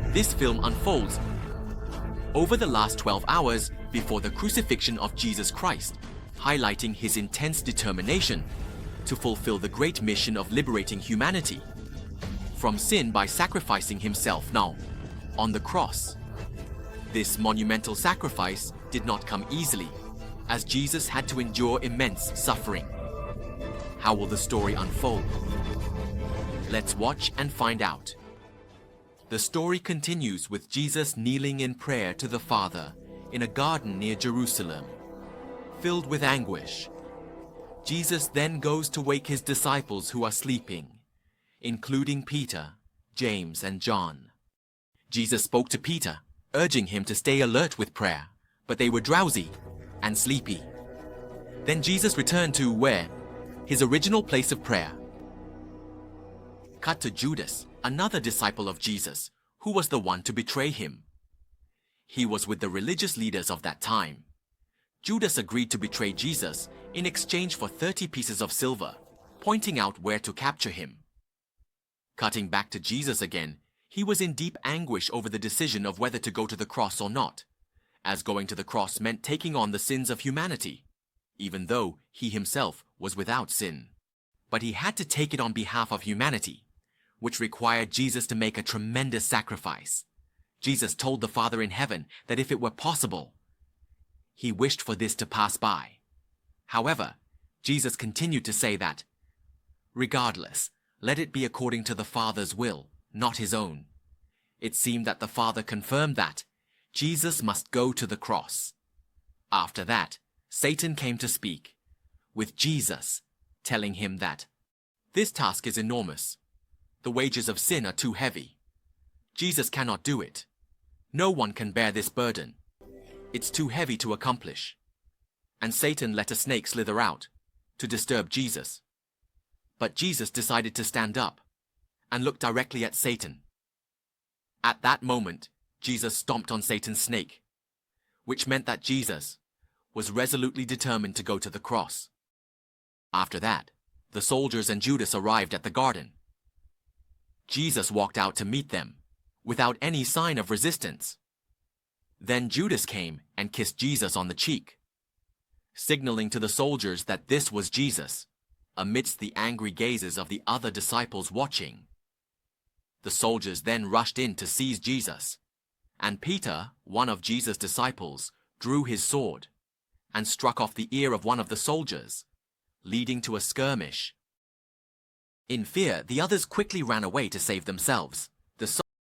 This film unfolds over the last 12 hours before the crucifixion of Jesus Christ, highlighting his intense determination to fulfill the great mission of liberating humanity from sin by sacrificing himself now on the cross. This monumental sacrifice did not come easily, as Jesus had to endure immense suffering. How will the story unfold? Let's watch and find out. The story continues with Jesus kneeling in prayer to the Father in a garden near Jerusalem. Filled with anguish, Jesus then goes to wake his disciples who are sleeping, including Peter, James, and John. Jesus spoke to Peter, urging him to stay alert with prayer, but they were drowsy and sleepy. Then Jesus returned to where? His original place of prayer. Cut to Judas, another disciple of Jesus, who was the one to betray him. He was with the religious leaders of that time. Judas agreed to betray Jesus in exchange for 30 pieces of silver, pointing out where to capture him. Cutting back to Jesus again, he was in deep anguish over the decision of whether to go to the cross or not, as going to the cross meant taking on the sins of humanity, even though he himself was without sin. But he had to take it on behalf of humanity, which required Jesus to make a tremendous sacrifice. Jesus told the Father in heaven that if it were possible, he wished for this to pass by. However, Jesus continued to say that, regardless, let it be according to the Father's will, not his own. It seemed that the Father confirmed that Jesus must go to the cross. After that, Satan came to speak, with Jesus telling him that this task is enormous. The wages of sin are too heavy. Jesus cannot do it. No one can bear this burden. It's too heavy to accomplish. And Satan let a snake slither out to disturb Jesus. But Jesus decided to stand up and look directly at Satan. At that moment, Jesus stomped on Satan's snake, which meant that Jesus was resolutely determined to go to the cross. After that, the soldiers and Judas arrived at the garden. Jesus walked out to meet them, without any sign of resistance. Then Judas came and kissed Jesus on the cheek, signaling to the soldiers that this was Jesus, amidst the angry gazes of the other disciples watching. The soldiers then rushed in to seize Jesus, and Peter, one of Jesus' disciples, drew his sword and struck off the ear of one of the soldiers, leading to a skirmish. In fear, the others quickly ran away to save themselves.